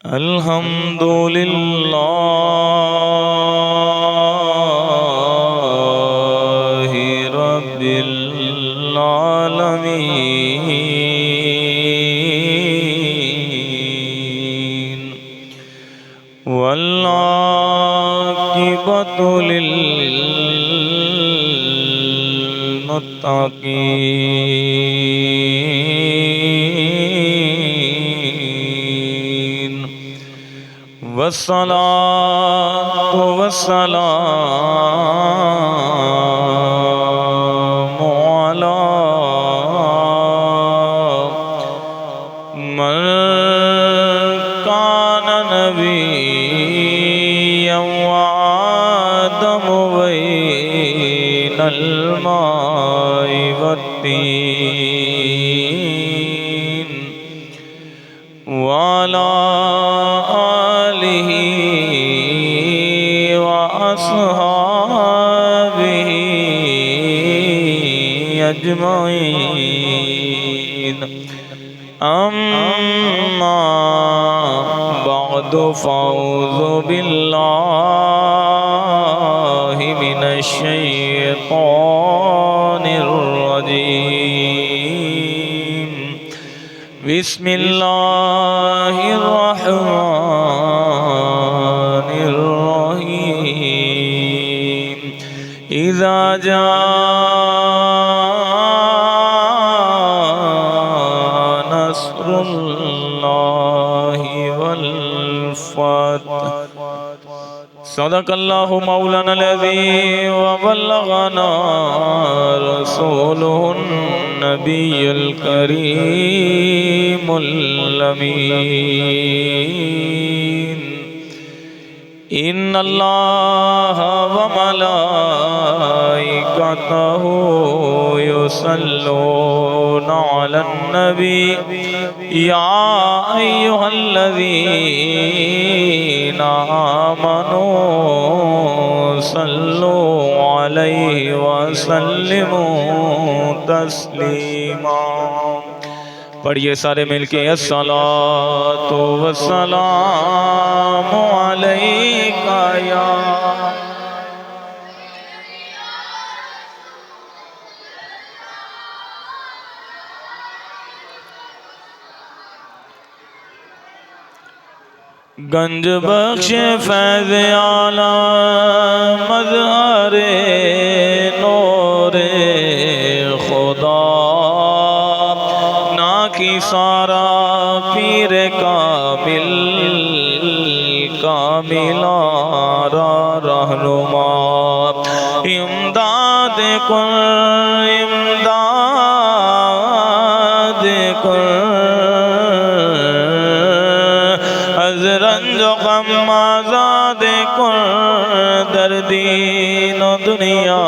अल्हम्दुलिल्लाहि रब्बिल आलमीन वल्लाकिबतु लिल्मुत्तकीन वस्सलातु वस्सलामु अला मन कान नबिय्यन व आदमु बैनल माइ वत्तीन व अला अस्हाबिही अजमईन अम्मा बअदु फ़अऊज़ु बिल्लाहि मिनश शैतानिर रजीम बिस्मिल्लाहिर रहमानिर रहीम इज़ा जाअ नस्रुल्लाहि वल फ़त्ह सदक़ल्लाहु मौलाना अज़ीम व बल्लगना रसूलुहुन नबियुल करीमुल अमीन इन्नल्लाह व मलाइकतहु युसल्लूना अलन नबी या अय्युहल्लज़ीना आमनू सल्लु अलैहि व सल्लिमू तस्लीमा। पढ़िए सारे मिलके अस्सलातु वस्सलामु अलैका या गंज बख्श फैज़ आला मज़हरे नूरे खुदा ना की सारा पीर कामिल कामिलारा रहनुमा इमदाद कुल इमदाद कुल रंज गम आज़ाद कुल दर्दीन दुनिया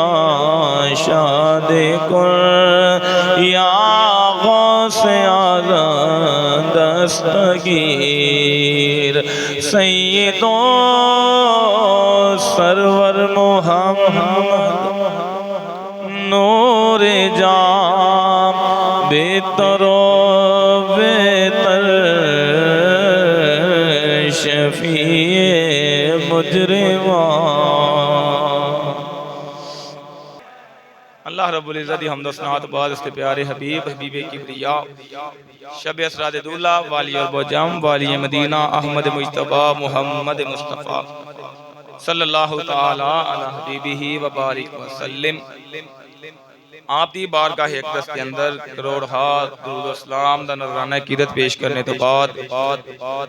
शाद कुल या गौस आज़म दस्तगीर सैयदो सरवर मुहम्मद नूर जाम बेतरो बेतर शफीए मुजरिमा। अल्लाह रब्बुल इज़्ज़त हमद व सनात बाद इसके प्यारे हबीब हबीबे किबरिया शब असराद दूल्हा वाली और बजम वाली मदीना अहमद मुज्तबा मुहम्मद मुस्तफ़ा सल्लल्लाहु ताला अला हबीबिही व बारिक व सल्लिम। आप दी बारगाह अक़दस के अंदर करोड़ हाथ दुरूद व सलाम दा नज़राना क़ीदत पेश करने तो बाद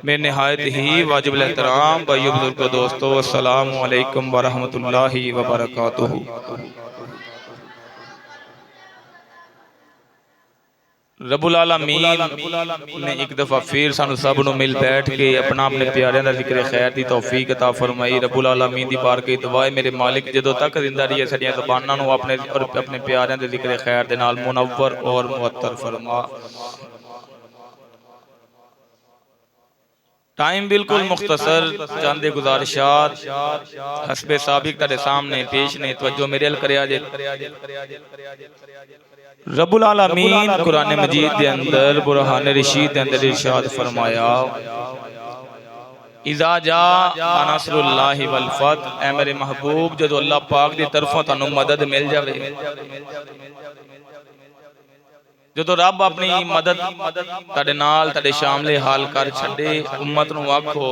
मेरे निहायत ही वाजिबुल एहतराम भाइयों बुजुर्गों दोस्तों अस्सलामु अलैकुम व रहमतुल्लाहि व बरकातुहू। रब्बुल आलमीन ने एक दफ़ा फिर सानू सब नू मिल बैठ के अपना अपने प्यारिਆਂ ਦਾ ਜ਼ਿਕਰ खैर दी तौफीक अता फरमाई। रब्बुल आलमीन दी बारगाह दुआ है मेरे मालिक जदों तक जिंदा रही साडियां ज़बानां नू अपने और अपने प्यारिਆਂ ਦੇ ਜ਼ਿਕਰ खैर दे नाल मुनव्वर और मुअत्तर फरमा। टाइम बिल्कुल मुख्तसर चंद गुजारिशात हस्बे साबिक तेरे सामने पेश ने तवज्जो मेरे अल करया जे। रब्बुल आलमीन कुरान मजीद के अंदर बुरहान रशीद के अंदर इरशाद फरमाया इज़ा जा नसरुल्लाहि वल फत, ऐ मेरे महबूब जदों अल्लाह पाक दी तरफों तुहानू मदद मिल जावे, जदों रब अपनी मदद तुहाडे नाल तुहाडे शामले हाल कर छड्डे, उम्मत नू आखो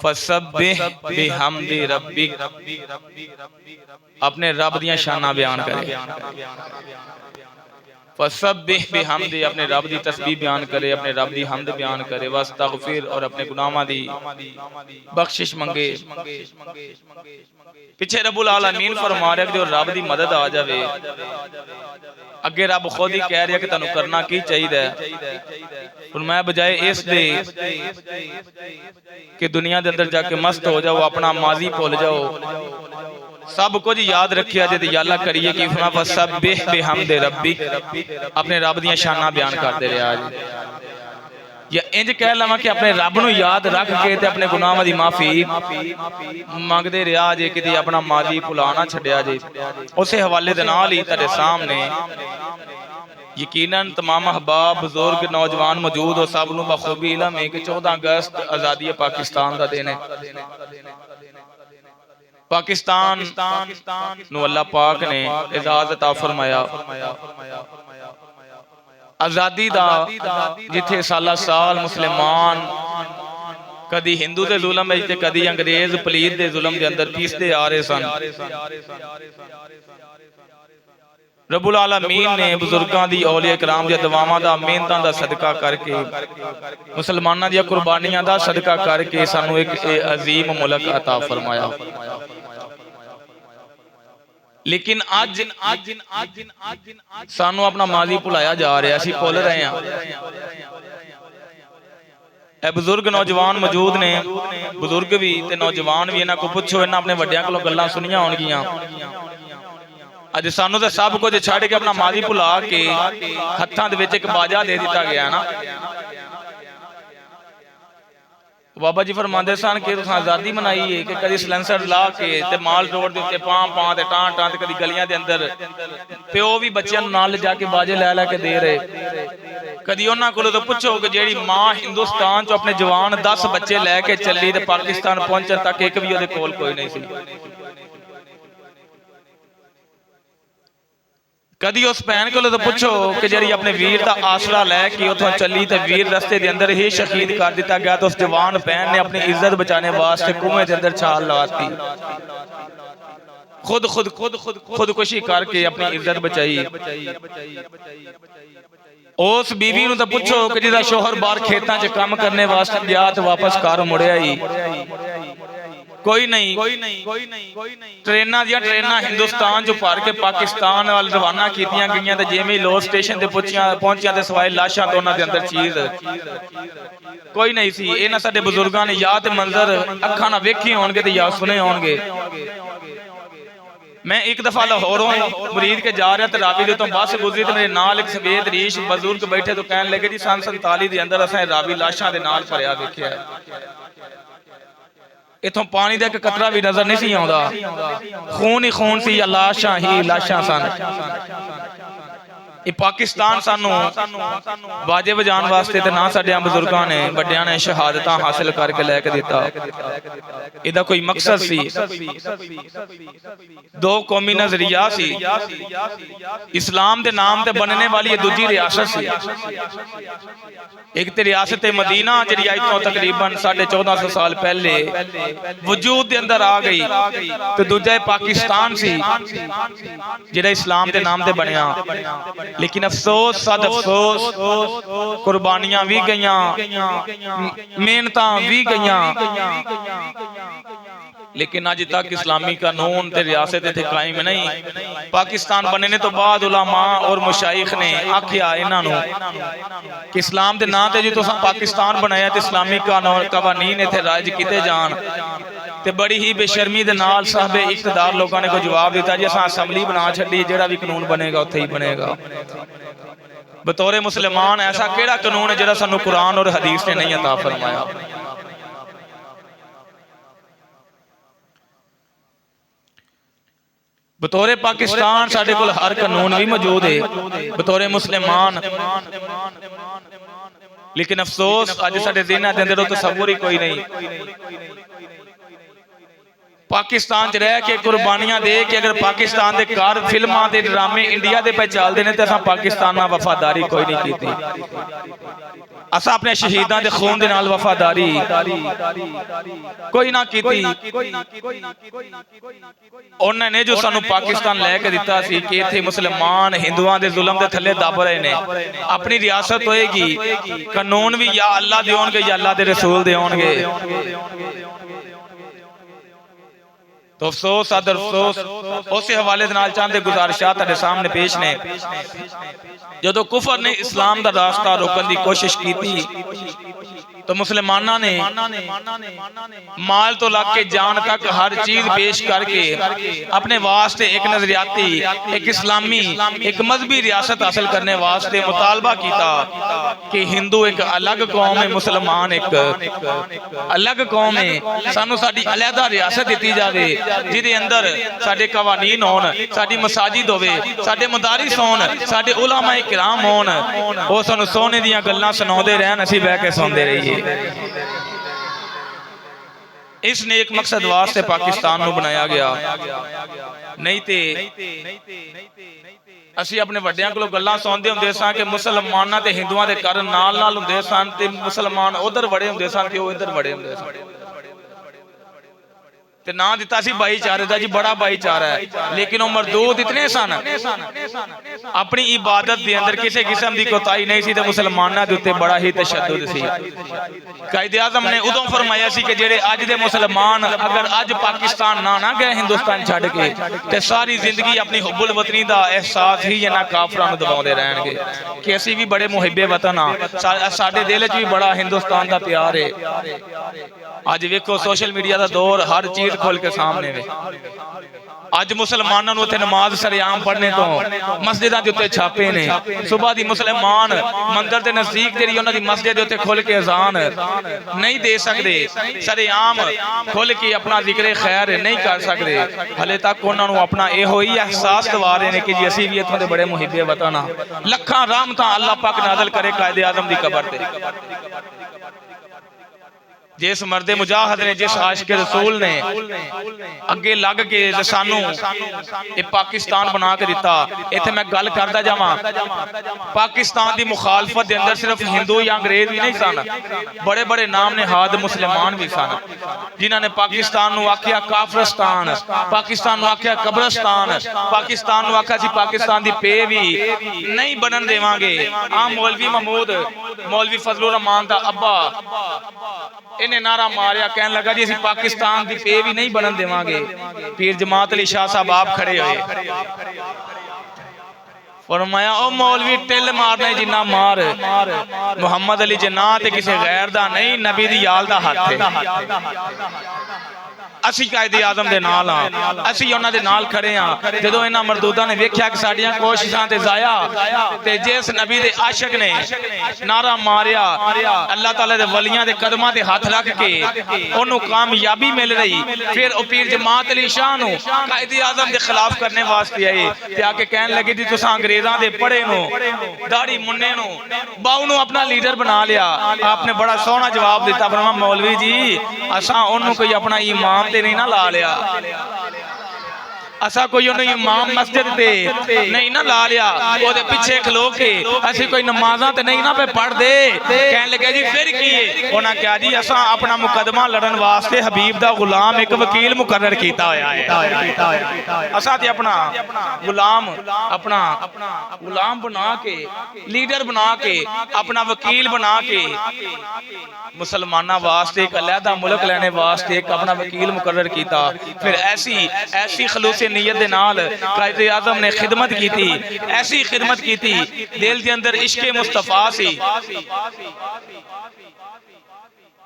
फसब्बिह बिहम्दि रब्बिक, अपने रब दियां शानां बयान करे। फसब्बिह बिहम्दि, अपने रब दी तस्बीह बयान करे, अपने रब दी हमद बयान करे। वस्तगफिर, और अपने गुनाहां दी बख्शिश मंगे। पिछे रब्बुल आलमीन फरमा रहा कि जो रब दी मदद आ जावे, अगे रब खुद ही कह रहा कि तुहानू करना की चाहिए। फरमाया बजाए इस दे कि दुनिया के अंदर जाके मस्त हो जाओ, अपना माजी भुल जाओ, सब कुछ याद रखिया जे याला करिए कि फसब्बिह बिहम्दि रब्बिक, अपने रब दियां शानां बयान करते रहा जी। या इंज कह लवां कि अपने रब नू याद रख के ते अपने गुनाहां दी माफी मंगदे रहा जे, कि अपना माजी भुला ना छड्डिया जे। उस हवाले दे नाल ही तुहाडे सामने यकीनन तमाम अहबाब बुजुर्ग नौजवान मौजूद हो, सब नू बखूबी इलम है कि 14 अगस्त आज़ादी पाकिस्तान का दिन है। पाकिस्तान नू अल्लाह पाक ने इजाज़त अता फरमाया, आज़ादी दा, जिथे साला साल मुसलमान कदी हिंदू के जुलम ते कदी अंग्रेज पलीत के जुलम के अंदर पीसते आ रहे सन। रब्बुल आलमीन ने बुजुर्गों की, औलिया कराम दी दुआवां दा, मेहनतां दा सदका करके, मुसलमानां दी कुर्बानियां दा सदका करके सानू एक अजीम मुल्क अता फरमाया। लेकिन अज सानू अपना माजी भुलाया जा रहा, असीं भुल रहे हैं। बुजुर्ग नौजवान मौजूद ने, बुजुर्ग भी ते नौजवान भी, इन्हां को पुछो, इन्हां अपने वड्डियां कोलों गल्लां सुनियां होणगियां। अज सानू तो सब कुछ छड़ के अपना माजी भुला के हत्थां दे विच एक बाजा दे दिता गया ना। बाबा जी फरमाते सन कि तुसीं आज़ादी मनाई है कि कभी सलेंसर ला के ते माल रोड के उत्ते पां पां ते टां टां ते कभी गलियां दे अंदर प्यो भी बच्चों नाल ले जाके बाजे लै लै के दे रहे। कभी उन्हां कोलों तो पुछो कि जिहड़ी मां हिंदुस्तान चो अपने जवान 10 बच्चे लैके चली ते पाकिस्तान पहुंचण तक एक भी उहदे कोल कोई नहीं सी। कदी उस भैन को तो पुछो कि जी अपने वीर का आसरा लैके उतों चली तो वीर रस्ते के अंदर ही शहीद कर दिता गया, तो उस जवान भैन ने अपनी इज्जत बचाने वास्ते कुएं के अंदर छाल लाती, खुद खुद खुद खुद खुदकुशी करके अपनी इज्जत बचाई। उस बीवी नूं तो पुछो कि जिहदा शोहर बाहर खेतों च काम करने वास्ते गया तो वापस घर मुड़िया ही कोई नहीं। ट्रेनां दियां ट्रेनां हिंदुस्तान जो भर के पाकिस्तान वाल रवाना कीतियां गईयां ते जिवें लो स्टेशन ते पहुंचिया ते सवाए लाशां तो उन्हां दे अंदर चीज कोई नहीं सी। इन्हां साडे बुजुर्गां ने या ते मंजर अखां नाल वेखे होणगे ते या सुने होणगे। मैं एक दफा लाहौरों मुरीद के जा रहा तो रावी दे तो बस गुजरी तो मेरे नाल एक सफेद रीश बुजुर्ग बैठे तो कहने लगे जी सन 47 के अंदर असां रावी लाशां दे नाल भरिया वेखिया, इथों पानी का एक कतरा भी नजर नहीं सी आउंदा, खून ही खून सी, लाशां ही लाशां सन। ये पाकिस्तान सानू बाजे बजाने वास्ते ते ना साडे बुजुर्गां ने वड्डियां ने शहादतां हासिल करके लैके दिता, इहदा कोई मकसद सी। दो कौमी नजरिया सी, इस्लाम के नाम ते बनने वाली दूजी रियासत सी। एक तो रियासत मदीना जी अज तो तकरीबन 1450 साल पहले वजूद के अंदर आ गई, तो दूजा पाकिस्तान सी जिहड़ा इस्लाम के नाम से बनया। लेकिन अफसोस सद अफसोस कुर्बानियां भी गईयां, मेहनतां भी गईयां, लेकिन अज तक इस्लामी कानून ते रियासत इत्थे कायम नहीं। पाकिस्तान बनने तो बाद उलमा और मुशाइख ने आख्या इन्हां नूं कि इस्लाम के नाम से जो तुसां पाकिस्तान बनाया तो इस्लामी कानून कवानीन इत्थे राज किते जान, ते बड़ी ही बेशर्मी दे नाल साहबे इख्तदार लोगों ने कोई जवाब दिता जी असां असैम्बली बना छड्डी, जिहड़ा भी कानून बनेगा उत्थे ही बनेगा। बतौरे मुसलमान ऐसा केड़ा कानून है जिहड़ा सानू कुरान और हदीस ने नहीं अता फरमाया। बतौरे पाकिस्तान साडे कोल हर कानून भी मौजूद है, बतौरे मुसलमान लेकिन अफसोस अज साडे दिनां दे अंदर तसव्वुर ही कोई नहीं। पाकिस्तान च रह के कुर्बानियां दे के अगर पाकिस्तान के कार फिल्मां दे ड्रामे इंडिया दे पे चलते हैं तो असां पाकिस्तान नाल वफादारी कोई नहीं की। असां अपने शहीदां दे खून दे नाल वफादारी कोई ना की। उन्होंने जो सानू पाकिस्तान लैके दिता सी कि इत्थे मुसलमान हिंदुआं दे जुल्म दे थल्ले दब रहे ने, अपनी रियासत होएगी, कानून भी या अल्लाह दे होणगे या अल्लाह दे रसूल दे होणगे। तो अफसोस अदर अफसोस उस हवाले दे नाल चंद गुजारिशात तुहाडे सामने पेश ने। जदों कुफर ने इस्लाम दा रास्ता रोकने की कोशिश की तो मुसलमाना ने माल तो लग के जान तक हर चीज पेश करके अपने वास्ते एक नजरियाती, एक इस्लामी, एक मजहबी रियासत हासिल करने वास्ते मुतालबा किया कि हिंदू एक अलग कौम है, मुसलमान एक अलग कौम है, सानू साडी अलहदा रियासत दी जावे जिहदे अंदर साडे कवानीन होण, साडी मसाजिद होवे, साडे मदारिस होण, साडे उलमा इकराम होण, वो सानू सोने दीयां गल्लां सुणाउंदे रहन, असीं बैठ के सुणदे रहिए। इस नेक मकसद वास्ते पाकिस्तान नू बनाया गया, नहीं ते असी अपने वड्डियां कोलों गल्लां सुनदे हुंदे सां कि मुसलमानां ते हिंदुआं दे घर नाल नाल हुंदे सन ते मुसलमान उधर वड़े हुंदे सन ते ओह इधर वड़े हुंदे सन ते ना दिता सी भाईचारे दा जी, बड़ा भाईचारा है, लेकिन वो मरदूद इतने सन अपनी इबादत दे अंदर किसी किस्म की कोताही नहीं सी ते मुसलमानां दे उत्ते बड़ा ही तशद्दुद सी। कायदे आज़म ने उदों फरमाया सी कि जेड़े अज दे मुसलमान अगर अज पाकिस्तान ना गए हिंदुस्तान छड्ड के ते सारी जिंदगी अपनी हुब्बुल वतनी दा एहसास ही इन्हां काफरां नूं दबाउंदे रहणगे कि असीं भी बड़े मुहिब्बे वतन हाँ, साडे दिल च भी बड़ा हिंदुस्तान दा प्यार है। अज वेखो सोशल मीडिया का दौर, हर चीज खोल के सामने वे। अज मुसलमानों उत्थे नमाज सरेआम पढ़ने तो मस्जिदां दे उत्ते छापे ने, सुबह दी मुसलमान मंदिर दे नजदीक जेहड़ी उन्हां दी मस्जिद दे उत्ते खोल के अजान नहीं दे सकते, सरेआम खोल के अपना जिक्र खैर नहीं कर सकते। हले तक उन्हां नूं अपना इहो ही एहसास दिवा रहे हैं कि जी असीं भी इत्थों दे बड़े मुहिब्बे वतन हां। लखां रहमतां अल्लाह पाक नाज़िल करे कायदे आज़म दी कबर ते। जिस मर्दे मुजाहिद ने, जिस आशिक रसूल ने अगे लग के सानू ये पाकिस्तान बना के दिता। इत्थे मैं गल करदा जावां, पाकिस्तान की मुखालफत के अंदर सिर्फ हिंदू या अंग्रेज भी नहीं सन, बड़े बड़े नाम ने हाद मुसलमान भी सन जिन्हां ने पाकिस्तान नूं आख्या काफरस्तान, पाकिस्तान नूं आख्या कब्रस्तान, पाकिस्तान नूं आख्या सी पाकिस्तान दी पे भी नहीं बनन देवांगे। मौलवी महमूद, मौलवी फजलुर रहमान दा अब्बा इन्हें नारा मारिया, कहन लगा जी असीं पाकिस्तान की पे भी नहीं बनन देवांगे। पीर जमात अली शाह साहब आप खड़े हुए, फरमाया ओ मौलवी टिल मारने जिन्ना मार, मुहम्मद अली जिन्ना ते किसी गैर दा नहीं, नबी दी याल दा हथ है। असी कायदे आज़म दे नाल हां, असी उन्हां दे नाल खड़े हां। जदों इन्हां मरदूदां ने वेख्या कि साडियां कोशिशां ते जाया ते जिस नबी दे आशिक ने नारा मारिया, अल्लाह ताला दे वलियां दे कदमां ते हाथ रख के ओनू कामयाबी मिल रही, फिर ओ पीर जमात अली शाह नू कायदे आज़म दे खिलाफ करने वास्ते आए ते आके कहन लगे जी तुसां अंग्रेजां दे पढ़े नू, दाढ़ी मुन्ने नू, बाऊ नू अपना लीडर बना लिया। आपने बड़ा सोहना जवाब दिता, फरमाया मौलवी जी असां ओनू कोई अपना इमाम नहीं ना ला लिया, असा कोई इमाम मस्जिद ते नहीं ना ला लिया, ओदे पीछे खलो के असी कोई नमाज़ां ते नहीं ना पे पढ़ दे। कहने लगे जी फिर की है? उन्हां कहा जी असा अपना मुकदमा लड़न वास्ते हबीब दा गुलाम एक वकील मुकर्रर कीता होया है। असा ते अपना गुलाम बना के, लीडर बना के, अपना वकील बना के मुसलमाना वास्ते एक अलहदा मुल्क लेने वास्ते एक अपना वकील मुकर्रर कीता। फिर ऐसी खलूस नीयत दे नाल कायदे आज़म ने खिदमत की थी, ऐसी खिदमत की थी, दिल के अंदर इश्क मुस्तफा सी।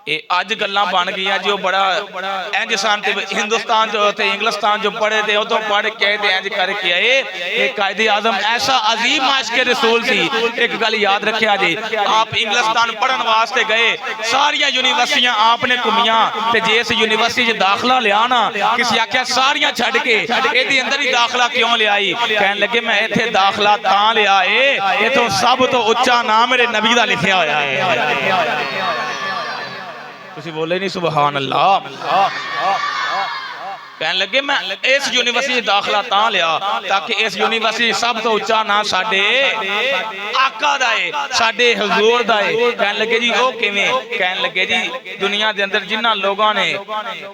अज गल्लां बन गई जो बड़ा इंज सन हिंदुस्तान जो इंग्लिस्तान जो पढ़े थे उदों पढ़ के इंज करके आए। कायदे आजम ऐसा अजीम आशिक रसूल सी। एक गल याद रखिया जी, आप इंग्लिस्तान पढ़न वास्ते गए, सारिया यूनिवर्सिटियां आपने घूमिया, ते जिस यूनिवर्सिटी दाखला लिया ना, किसी आख्या सारिया छड्ड के इहदे अंदर ही दाखला क्यों लियाई? कहन लगे मैं इत्थे दाखला तां लिया है, इथों सब तो उच्चा नाम मेरे नबी दा लिखिया होया है। तुसी बोले नहीं सुभान अल्लाह। कहन लगे मैं इस यूनिवर्सिटी दाखला तां लिया ताकि इस यूनिवर्सिटी सब तो उच्चा ना साडे आका दा है, साडे हुजूर दा है। कहन लगे जी ओ किवें? कहन लगे जी दुनिया दे अंदर जिन्हां लोगां ने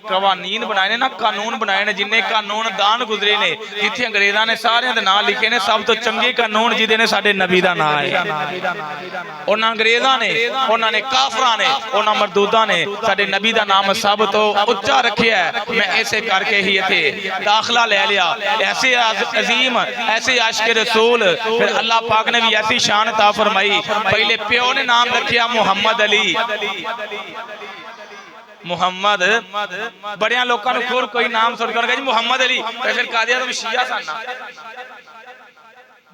कवानीन बनाए ने ना, कानून बनाए ने, जिन्ने कानून दान गुजरे ने, जिथे अंग्रेजां ने सारियां दे नाम लिखे ने, सब तो चंगे कानून जिहदे ने साडे नबी दा नाम है। उन्हां अंग्रेजां ने, उन्हां ने काफरां ने, उन्हां मरदूदां ने साडे नबी दा नाम सब तो उच्चा रखिया है। मैं ऐसे करके ही थे दाखला ले लिया। ऐसे अजीम, ऐसे आशिक रसूल, फिर अल्लाह पाक ने भी ऐसी शान अता फरमाई। पहले प्यो ने नाम रखिया मुहम्मद अली। मुहम्मद बड़िया लोगों को कोई नाम सुन कर जी मुहम्मद अली, फिर कादिया तो शिया सन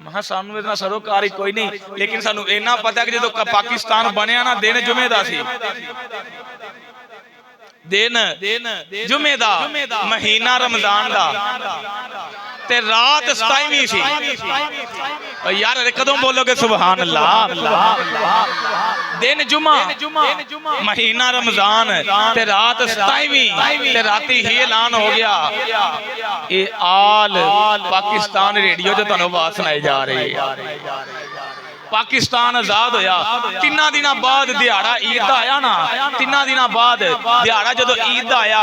महा सानू इतना सरोकार ही कोई नहीं, लेकिन सानू इन्ना पता कि जो पाकिस्तान बनया ना दिन जुमे दा सी, दिन जुमे दा महीना रमजान दा ते रात 27वीं सी। यार कदों बोलोगे सुभान अल्लाह? दिन जुमा महीना रमजान ते रात 27वीं ते राती ही ऐलान हो गया। ये आल पाकिस्तान रेडियो जो तुहानू आवाज सुनाई जा रही है। पाकिस्तान आजाद होया 3 दिन बाद दिहाड़ा ईद दा आया ना, 3 दिन बाद दिहाड़ा जो ईद दा आया,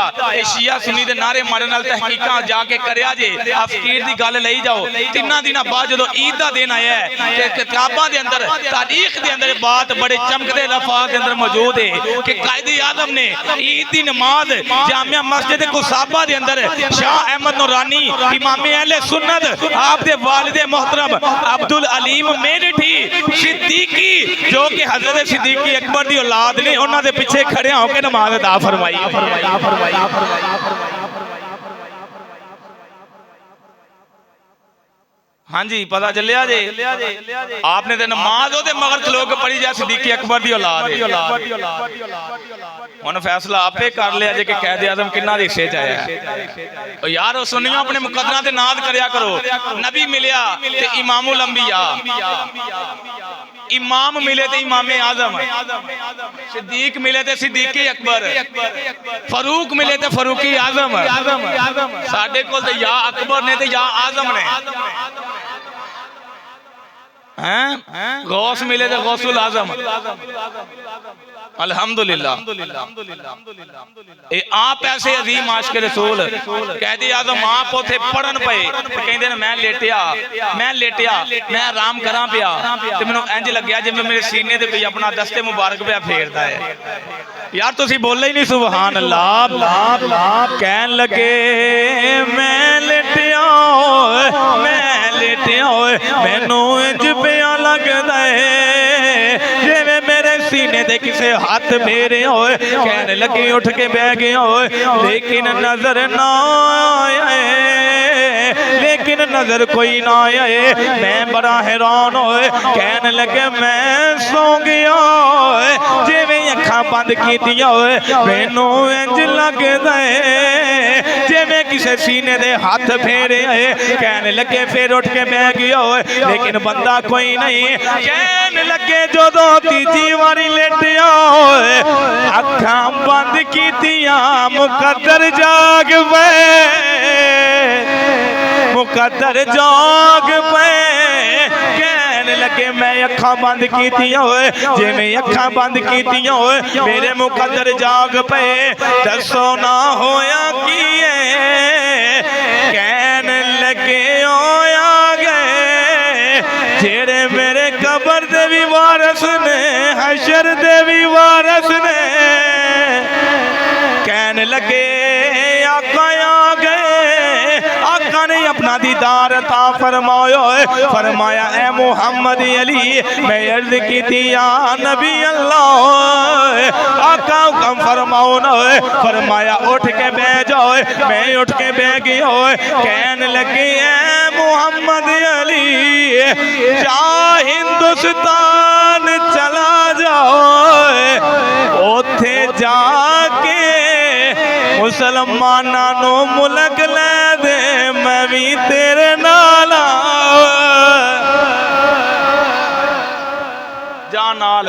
शिया सुन्नी दे नारे मारन नाल तहकीकां जाके करया जे, फकीर दी गल लई जाओ। 3 दिन बाद जो ईद दा दिन आया ते किताबां दे अंदर, तारीख दे अंदर बात बड़े चमकदे लफाज दे अंदर मौजूद है कि कायदे आजम ने ईद दी नमाज जामिया मस्जिद कुसाबा दे अंदर शाह अहमद नूरानी इमाम अहले सुन्नत आप दे वालिद मोहतरम अब्दुल अलीम मेरठी सिद्दीकी जो कि हजरत सिद्दीकी अकबर दी औलाद ने, उन्हां दे पीछे खड़े होकर नमाज अदा फरमाई। हाँ जी पता चलिया जे आपने तो नमाज ओदे मगर खलो के पढ़ी जा सिद्दीकी अकबर दी औलाद है। हुण फैसला आपे कर लिया जे कि कैद आजम किन्ना दे हिस्से च आया। यार ओ सुनियो अपने मुकद्दरां ते नाद करया करो। नबी मिलिया ते इमामुल अंबिया, इमाम मिले ते इमामे आजम, सिद्दीक मिले ते सिद्दीकी अकबर, फरूक मिले ते फरूकी आजम। साडे कोल ते या अकबर ने ते या आजम ने, गौस मिले तो गौसुल आजम। अल्हम्दुलिल्लाह आप ऐसे अजीम आशिक रसूल कैदी आजम आप उथे पढ़न पे कहंदे ने मैं लेटिया मैं आराम करा पिया ते मैनूं इंज लग्या जिवें मेरे सीने ते कोई अपना दस्ते मुबारक पिया फेरदा है। यार तुसी बोले ही नहीं सुभान अल्लाह। कहन लगे मैं लेटिया मैनू इंज पिया लगदा है जिवें मेरे सीने दे किसे हाथ फेरे होए। कहने लगे उठ के बह गए होए लेकिन नजर ना आए, लेकिन नजर कोई ना आए। मैं बड़ा हैरान होए। कहने लगे मैं सो गया जिवें अखां बंद कीतियां होए मैनू इंज लगदा है जिवें किसे सीने दे हाथ फेरे आए। कहने लगे फिर उठ के बह गया होए लेकिन बंदा कोई नहीं। कहने लगे जदों तीजी वारी लेटिया होए अखां बंद कीतियां मुकद्दर जाग पे, मुकद्दर जाग पे। कहने लगे मैं अखां बंद कीतियां होए जिवें अखां बंद कीतियां होए मेरे मुकद्दर जाग पे। दसो ना होया की कहने लगे होया गए जेड़े मेरे कबर दे भी वारस ने हशर दे भी वारस ने। कहने लगे आका आ गए, आका ने अपना दीदार अता फरमाया ए मुहम्मद अली मैं अर्ज की थी या नबी अल्लाह आका हुक्म फरमाओ ना। फरमाया उठ के बह जाओ। मैं उठ के बह गया। कहने लगी ए मुहम्मद अली जा हिंदुस्तान चला जाओ उथे जाके मुसलमाना नो मुल्क ले दे मैं भी तेरे नाल जा नाल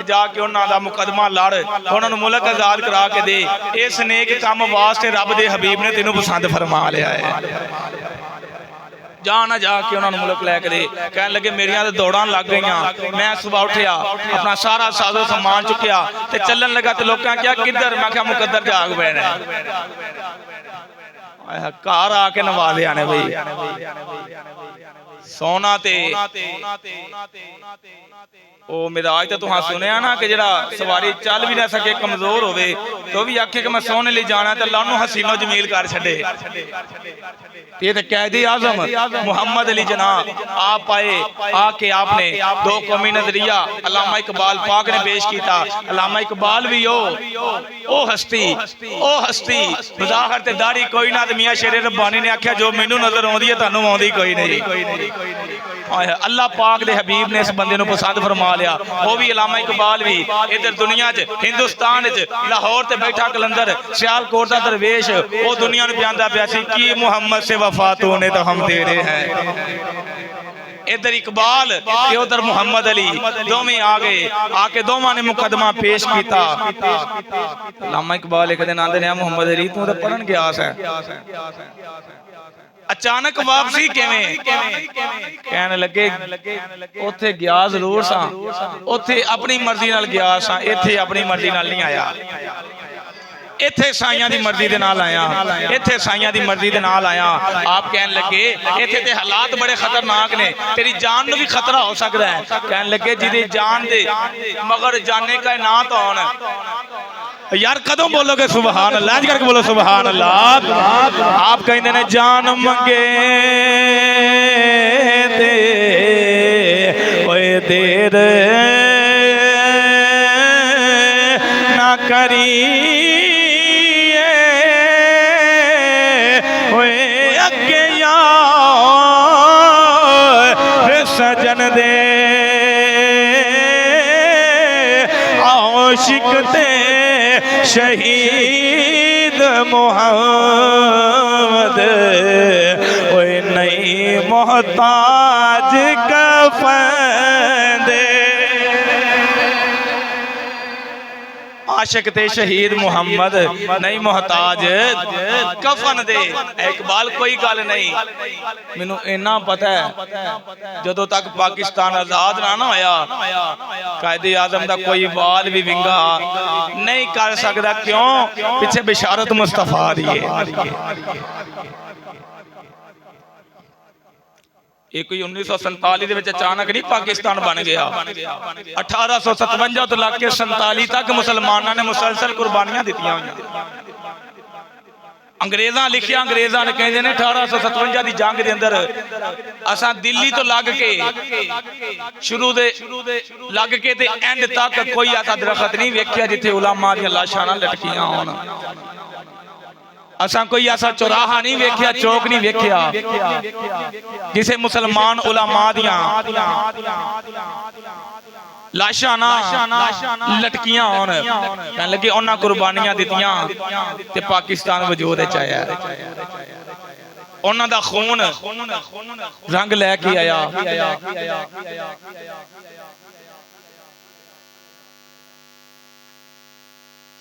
जाके उन्हां दा मुकदमा लड़ उन्हां नूं मुल्क आजाद करा के दे। इस नेक काम वास्ते रब दे हबीब ने तेनों पसंद फरमा लिया है। जा ना जाके उन्होंने मुल्क लैके दे। कहने लगे मेरिया तो दौड़ा लग गई। मैं सुबह उठिया अपना सारा साजो समान चुकया ते चलन लगा तो लोगों क्या किधर मैं क्या मुकद्दर जाग पैना घर आके नवाजे आने भाई सोना ते ओ मिराज तो तुहां सुनिया ना कि जरा सवारी चल भी ना सके कमजोर होवे तो भी आखे कि मैं सोने ले जाना तो अल्लाह नूं हसीनो जमील कर छड़े। ये तो कैदी आजम मोहम्मद अली जनाब आप आए आके आपने दो कौमी नजरिया अल्लामा इकबाल पाक ने पेश किया। अल्लामा इकबाल भी ओ हस्ती मुजाहर ते दाढ़ी कोई ना। मियां शेरे रब्बानी ने आख्या जो मैनू नजर आउंदी है तुहानू आउंदी कोई नहीं। अल्लाह पाक दे हबीब ने इस बंदे नूं पसंद फरमा लिया। वो भी अल्लामा इकबाल भी इधर दुनिया च हिंदुस्तान च लाहौर ते बैठा कलंदर सियालकोट दा दरवेश वो दुनिया नूं बयानदा पिया सी कि मुहम्मद से वफा तूने तो हम तेरे हैं। इधर इकबाल उधर मोहम्मद अली दोवें आ गए। आके दोवां ने मुकदमा पेश किया। अल्लामा इकबाल एक दिन आंदे ने मोहम्मद अली तू तो पढ़न गया है अचानक वापसी किवें? कहने लगे उथे गया जरूर सा उथे अपनी मर्जी नाल गया सा इथे अपनी मर्जी नाल नहीं आया। इथे साइयां दी मर्जी दे नाल आया इथे साइयां दी मर्जी दे नाल आया। आप कहने लगे इथे ते हालात बड़े खतरनाक ने तेरी जान नूं भी खतरा हो सकता है। कहने लगे जिदी जान दे मगर जाने का ना तो होना यार कदों बोलोगे सुभान अल्लाह करके बोलो सुभान अल्लाह। आप कहते ने जान मंगे ते ओए देर ना करी अगे यार सजन दे आशिक ते शहीद मोहम्मद ओए नहीं मोहताज कफन दे। आशिक ते शहीद मुहम्मद नहीं मोहताज कफन दे। इकबाल कोई गल नहीं मैनू इन्ना पता है जदों तक पाकिस्तान आजाद ना होया कायदे आजम दा कोई वाल भी विंगा नहीं कर सकता। क्यों? पिछे बिशारत मुस्तफा दी है। ये कोई 1947 अचानक नहीं पाकिस्तान बन गया। 1857 तो लग के 47 तक मुसलमानों ने मुसलसल कुर्बानियां दित्तियां हुई। अंग्रेजा लिखिया अंग्रेजा ने कहते हैं 1857 की जंग के अंदर असा दिल्ली तो लग के शुरू दे लग के ते एंड तक कोई ऐसा दरखत नहीं वेख्या जिथे उलमा दी लाशां ना लटकियां होण। असा कोई ऐसा चौराहा नहीं वेख्या चौक नहीं वेख्या जिसे मुसलमान उलमा दियां लाशां ना लटकियां होण। कहने लगे उन्हां कुर्बानियां दित्तियां ते पाकिस्तान वजूद विच आया। उन्हां दा खून रंग लैके आया।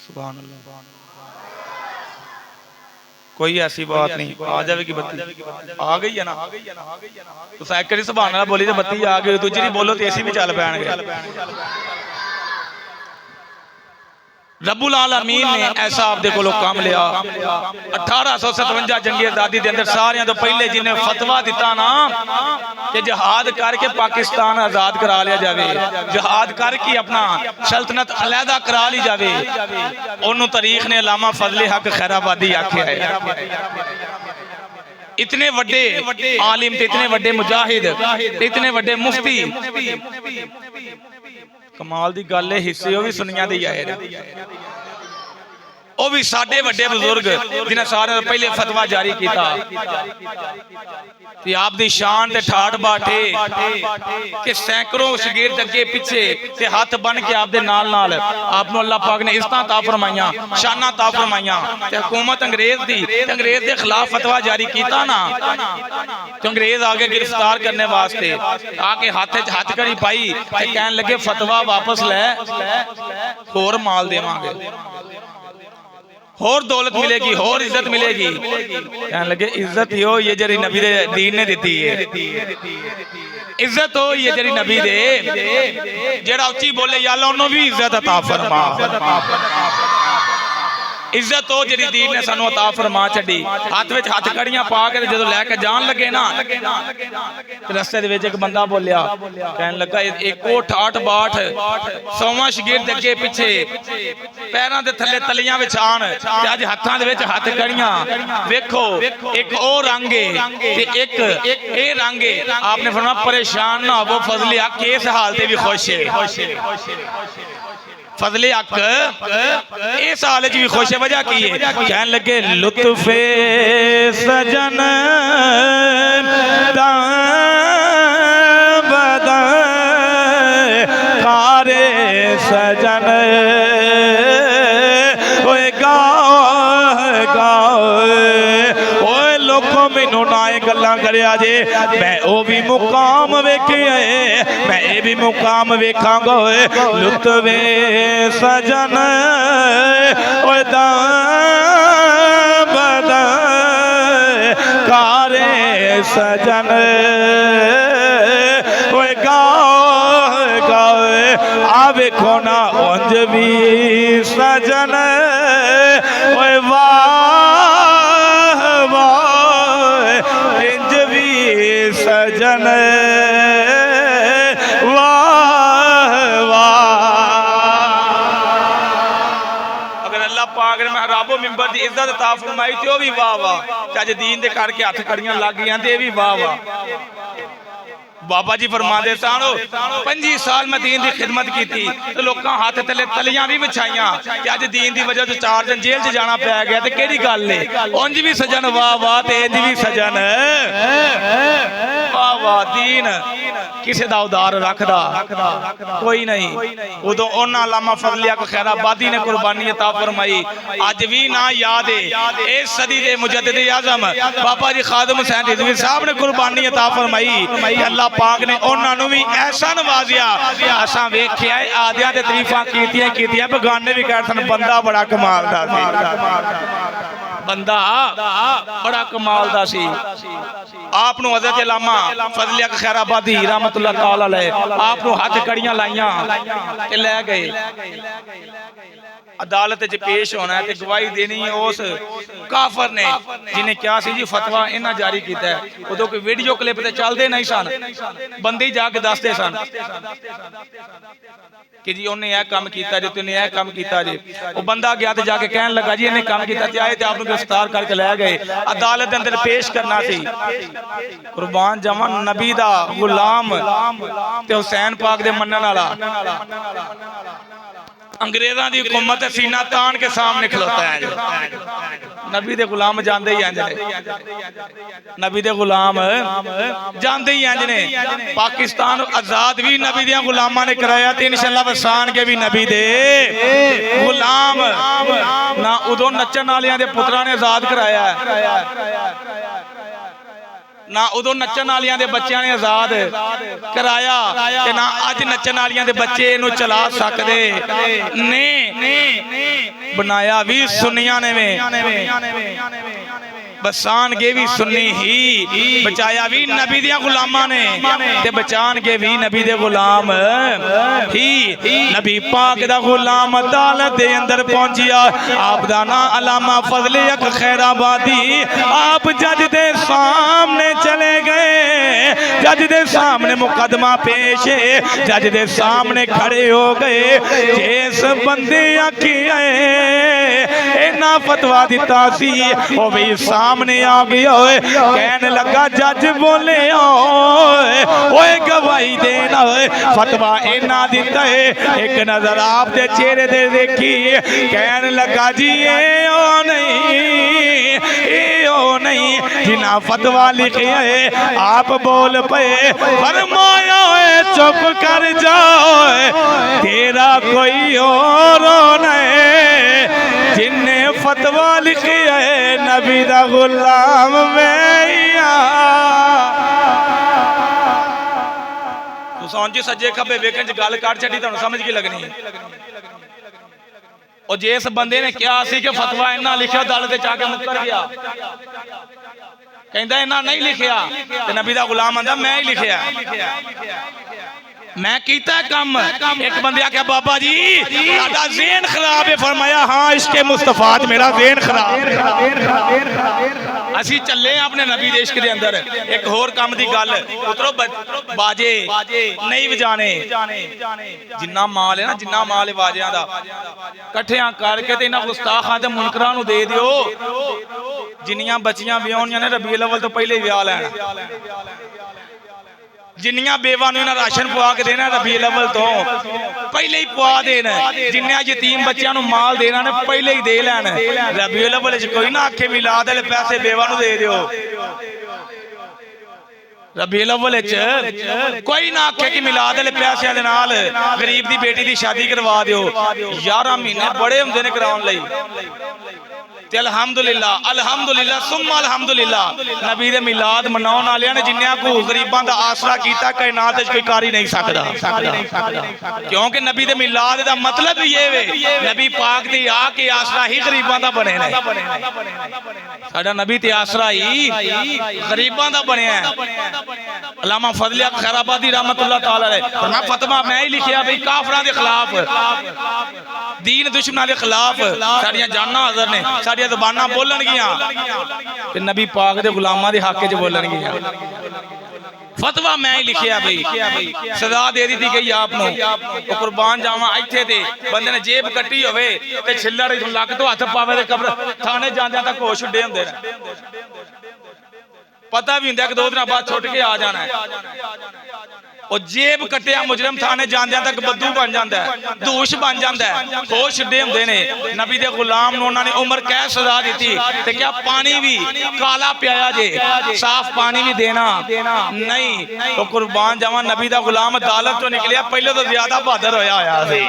सुभान अल्लाह। कोई ऐसी बात नहीं आ जाएगी बत्ती आ गई है ना तो सैकड़ी सुभान अल्लाह बोली तो बत्ती आ गई दूजी नहीं बोलो तो ऐसी भी चल पैणगे। रब्बुल आलमीन ने ऐसा आपदे कोलों काम लिया। 1857 जंगी आजादी के अंदर सारियां तो पहले जिन्हें फतवा दिता ना कि जिहाद करके पाकिस्तान आजाद करा लिया जावे जिहाद करके अपना सल्तनत अलहदा करा ली जावे उन्होंने तारीख ने अल्लामा फजले हक खैराबादी आख्या है। इतने वड्डे आलिम ते इतने वड्डे मुजाहिद ते इतने वड्डे मुफ्ती कमाल दी गल है हिस्से वो भी सुनिया दे आए वो भी साडे वड्डे बुजुर्ग जिन्हें सारे पहले फतवा जारी किया आप दी शान ते ठाठ बाटे कि सैकड़ों शगीर्द अगे पिछे ते हाथ बन के आप दे नाल नाल आपनों अल्लाह पाक ने इज्जतां ता फरमाइयां शानां ता फरमाइयां ते हुकूमत अंग्रेज दी ते अंग्रेज दे खिलाफ फतवा जारी किया ना तो अंग्रेज आगे गिरफ्तार करने वास्ते आके हाथ कड़ी पाई ते कहन लगे फतवा वापस लै होर माल देवांगे होर दौलत मिलेगी होर इज्जत मिलेगी कहने लगे इज्जत ही हो ये जरी नबी दे दीन ने दी है इज्जत हो ये जरी नबी दे जेड़ा उच्ची बोले या अल्लाह उन्होंने भी इज्जत अता फरमा इज्जत हो जी दीन ने सानू अता फरमा छड़ी हाथ विच हाथ कड़ियां पा के जदों लैके जान लगे ना रस्ते दे विच एक बंदा बोलिया कहन लगा एको ठाठ बाट 100वां शगीर्द अगे पिछे पैरां दे थल्ले तलियां विछाण ते अज हत्थां दे विच हाथ कड़ियां वेखो एक ओ रंग है ते एक ए रंग है आपने फरमाया परेशान ना हो फजले हक इस हाल ते भी खुश है फजले हक इस हाल च भी खुश है वजह की है कहन लगे लुत्फे सजन बदा कारे सजन मैनू ना गल्लां करिया जे मैं ओ भी मुकाम वेखे मैं ये भी मुकाम वेखांगा लुत्फे सजन बदा कारे सजन आ वेखो ना उंज भी सजन सजन वाह वाह अगर अल्लाह पाक ने महराबो मिंबर दी इज्जत अता फरमाई ते ओ भी वाह वाह अज दीन दे करके हथ कड़ियां लग गईयां ते भी वाह वाह बाबा जी फरमाते सानो 25 साल मैं दीन की खिदमत की थी तो लोग हाथ तले तलियां भी बिछाइया कि अज दीन की वजह से 4 दिन जेल च जाना पै गया तो केड़ी गल है उंज भी सजन वाह वाह ते इंज भी सजन वाह वाह दीन किसी दा उदार रखदा कोई नहीं उदों उन्हां अल्लामा फजल हक खैराबादी ने कुर्बानी अता फरमाई अज भी ना याद है इस सदी दे मुजद्दिद आज़म बाबा जी खादिम हुसैन रिजवी साहब ने कुर्बानी अता फरमाई अल्लाह पाक ने उन्होंने भी ऐसा नवाजिया असा वेख्या आदियां ते तरीफां कीतियां बेगाने भी कह सन बंदा बड़ा कमाल दा सी बंदा बड़ा कमाल दा सी आप नु हज़रत अल्लामा फजल हक खैराबादी रहमतुल्लाह तआला अलैह आप नु हाथ कड़ियां लाइयां ते ले गए अदालत च पेश होना है ते गवाही देनी है उस काफर ने जिन्हें क्या सी जी फतवा इन्हां जारी कीता है उदों कोई वीडियो क्लिप ते चलदे नहीं सन बंदे ही जाके दसदे सन कि जी उन्हें यह काम कीता जी तुने यह काम कीता जी वो बंदा गया ते जाके कहन लगा जी इन्हें काम कीता ते आए ते आपनु गिरफ्तार करके ले गए अदालत दे अंदर पेश करना सी कुर्बान जावां नबी दा गुलाम ते हुसैन पाक दे मनन वाला अंग्रेज़ों की हुकूमत सीना तान के सामने खलोता है नबी दे गुलाम जानते ही इंज ने नबी दे गुलाम जानते ही इंज ने पाकिस्तान आजाद भी नबी दे गुलामां ने कराया ते इंशाअल्लाह वसान के भी नबी दे गुलाम ना उदों नचन वालियां दे पुत्रां ने आजाद कराया ना उदों नचन वालियां दे बच्चियां ने आजाद कराया ते ना अज नचन वालियां दे बच्चे इनू चला सकदे ने बनाया भी सुन्नियां ने बसान के भी सुन्नी ही बचाया भी नबी दिया गुलामा ने ते बचान के भी नबी दे गुलाम ही नबी पाक दा गुलाम अदालत दे अंदर पहुंचिया आप दा ना अल्लामा फजल हक खैराबादी आप जज दे सामने चले गए जज दे सामने मुकदमा पेश है जज दे सामने खड़े हो गए जिस बंदे आखी इन ना फतवा दिता सी ओ भी सामने आ गया होए कहने लगा जज बोले ओए गवाही देना होए फतवा इना दिता है एक नजर आप दे चेहरे दे देखी कहने लगा जी ये ओ नहीं जिना फतवा लिखे है आप बोल पे फरमाया है चुप कर जाओ तेरा कोई और नहीं जिन्ने फतवा लिखे है नबी दा गुलाम मैं तुम जी सज्जे खब्बे वेखन च गल कर छड़ी तुहानू समझ की लगनी और जिस बंदे ने क्या सी कि फतवा इन्ना लिखा दल ते जाके मुकर गया कहंदा इन्ना नहीं लिखिया ते नबी दा गुलाम आंदा मैं ही लिखिया मैं कीता काम एक बंदे आख्या बाबा जी साडा ज़हन खराब है फरमाया हां इसके मुस्तफात मेरा ज़हन खराब असी चले अपने नबी देश के अंदर एक होर काम दी गल उतरो बाजे नहीं बजाने जिन्ना माल है ना जिन्ना माल है बाजियां दा इकट्ठियां करके ते इन्हां गुस्ताखां ते मुनकरां नूं दे दियो जिन्नियां बच्चियां विआहणियां ने रबीउल अव्वल तो पहले विआह लैना जिन्नियां बेवा नूं इन्हां राशन पवा के देना रबीउल अव्वल तो पहले ही पवा देना जिन्ने यतीम बच्चों नूं माल देना ने पहले ही दे लैन रबीउल अव्वल च कोई ना आखे मिलाद वाले पैसे बेवा नूं दे दिओ रबीउल अव्वल च कोई ना आखे कि मिलाद वाले पैसों दे नाल गरीब दी बेटी दी शादी करवा दिओ 11 महीने बड़े हुंदे ने कराउण लई ते अल्हम्दुलिल्लाह अल्हम्दुलिल्लाह सुम्मा अल्हम्दुलिल्लाह नबी दे मिलाद मनाउण वालियां ने जिन्नियां को गरीबां दा आसरा कीता कायनात विच कोई कर ही नहीं सकदा क्योंकि नबी दे मिलाद दा मतलब ही ये वे नबी पाक दी आके आसरा ही गरीबां दा बने ने साडा नबी ते आसरा ही गरीबां दा बनया है अल्लामा फजल खैराबादी रहमतुल्लाह तआला अलैह फरमाया फतवा मैं ही लिखिया भाई काफिरां दे खिलाफ दीन दुश्मनां दे खिलाफ साडियां जानां हाज़र ने साडियां ज़बानां बोलणगियां ते नबी पाक दे गुलामां दे हक च बोलणगियां फतवा मैं ही लिखिया भाई सजा दे दी गई आपनों ओ कुर्बान जावां इत्थे ते बंदे ने जेब कट्टी होवे ते छिल्लड़ लक तो हथ पावे ते कब्र थाने जांदे तक होश उड्डे हुंदे ने पता भी हुंदा कि 2 दिन बाद छुट के आ जाना है और जेब कटिया मुजरम थाने जांदे तक बद्दू बन जाता है दूष बन जाता है होश उड्डे हुंदे ने नबी दे गुलाम नूं उन्हां ने उम्र कैद सजा दी ते क्या पानी भी काला पियाया जे साफ पानी भी देना नहीं तो कुर्बान जावां नबी दा गुलाम अदालत तो निकलिया पहले तो ज्यादा बहादुर होया सी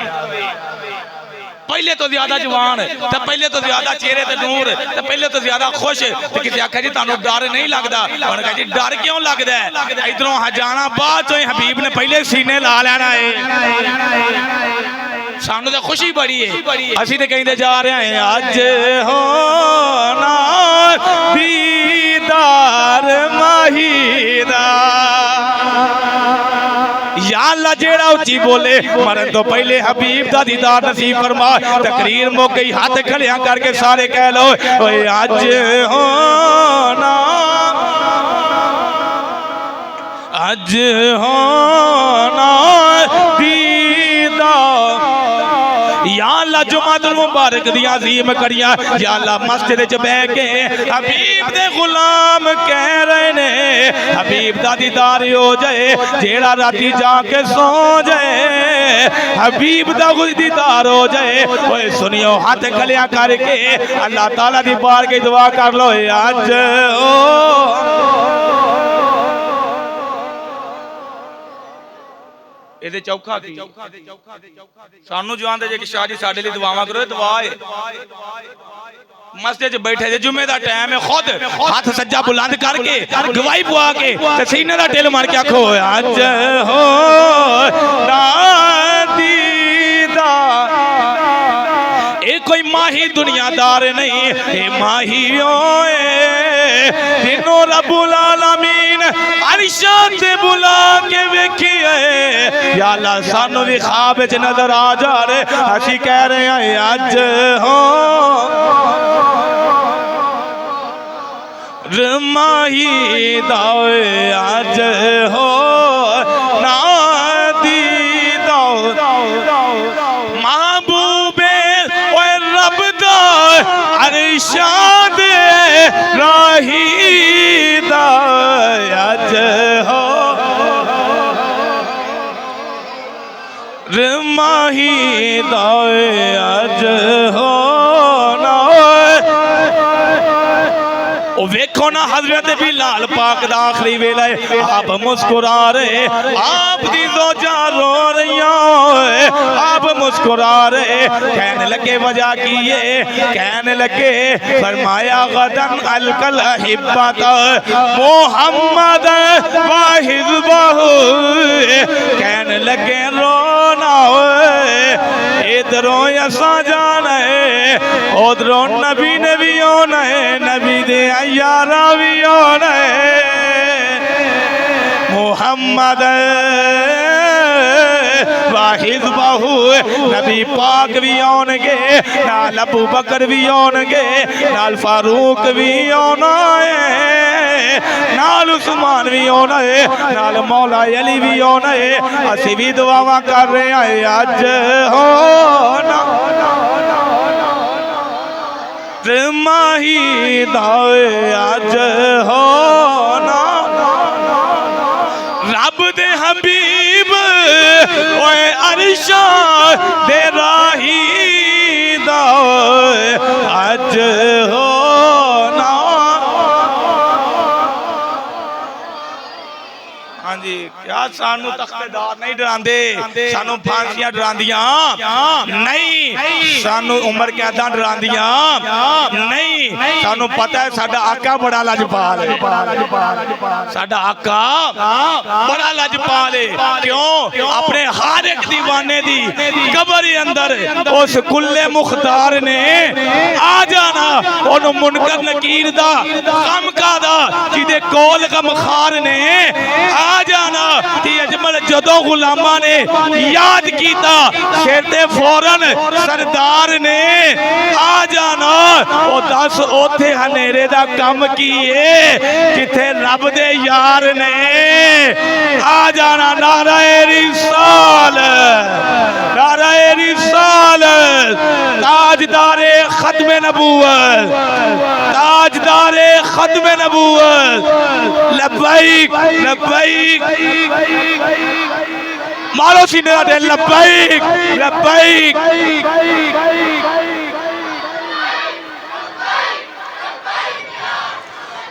पहले तो ज्यादा जवान ते पहले तो ज्यादा चेहरे ते नूर ते पहले तो ज्यादा खुश ते किसी आख्या जी तुहानू डर नहीं लगदा उन्होंने कहा जी डर क्यों लगदा है इधरों हजाना बाद चों हबीब ने पहले सीने ला लेना है सानू तो खुशी बड़ी है असी तो कहते जा रहे हैं अज होना दीदार माहीदा या अल्लाह जेड़ा उच्ची बोले मरन तो पहले हबीब दा दीदार नसीब फरमा तकरीर मुक गई हाथ खड़िया करके सारे कह लो ओए अज होना दीदार या अल्लाह जुमातुल मुबारक दी अजीम करियां या अल्लाह मस्जिद च बैठ के हबीब दे गुलाम कह रहे ने हबीब दा दीदार हो जाए जेड़ा राती जाके सो जाए हबीब दा दीदार हो जाए ओए सुनियो हाथ खलिया करके अल्लाह ताला दी बारगाह दुआ कर लो आज ये चौखा सानू जवान दे शाह जी साडे लिए दुआवां करो दुआ है मस्जिद बैठे जे जुमे दा टाइम है खुद हाथ सज्जा बुलंद करके गवाही पवा के ते सीने दा ढिल मार के आखो आज हो दीदा ए कोई माही दुनियादार नहीं ए माही ओए दिनों रब्बुल आलमीन अरशां ते बुला के वेखिए या अल्लाह सानू भी ख्वाब च नजर आ जा रे असी कह रहे हैं आज हो रमाही दाए आज हो ना दी दाओ महबूबे ओए रब दा अरशाद राही दायज हो माही दायज हो वेखो ना हजरत बिलाल पाक दा आखिरी वेला है आप मुस्कुरा रहे आप दी जोजा रो रही आप मुस्कुरा रहे कहने लगे वजह की ये कहने लगे फरमाया गदन अलकल हिब्बत मोहम्मद व हिज़्बहु कहने लगे रोना इधरों यसा जाना है उधरों नबी नबी होना है नबी दे यारा भी होना है मोहम्मद वाहिद बाहू नबी पाक भी आउणगे नाल अबू बकर भी आउणगे नाल फारूक भी आउणा है नाल उस्मान भी आउणा है नाल मौला अली भी आउणा है असीं भी दुआवां कर रहे हैं अज होना माही दाए अज होना रब दे हबीब ओए अरशा दे राही दाए अज होना। हाँ जी क्या सानू तख्तेदार नहीं डरांदे सानू फांसियां डरांदियां नहीं सानू उम्र कैदा डरांदियां नहीं सानू पता है साडा आका बड़ा लजपाल है साडा आका बड़ा लजपाल है क्यों अपने हर एक दीवाने दी कब्र के अंदर उस कुल्ले मुख्तार ने आ जाना ओनु मुनकर नकीर दा कम का दा जिदे कोल गमखार ने आ जाना कि अजमल जदों गुलामा ने याद किया सिर ते फौरन सरदार ने आ जाना ओ दस ओथे हनेरे दा कम कीए जिथे रब दे यार ने आ जाना नाराए रिसाल ताजदारे खत्मे नबूवत ताजदारे खत्मे नबूवत लब्बैक लब्बैक मारो सीने दा दिल लब्बैक लब्बैक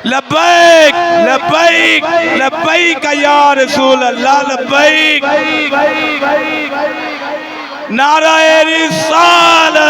लब्बैक लब्बैक लब्बैक या रसूल अल्लाह लब्बैक नाराए रिसालत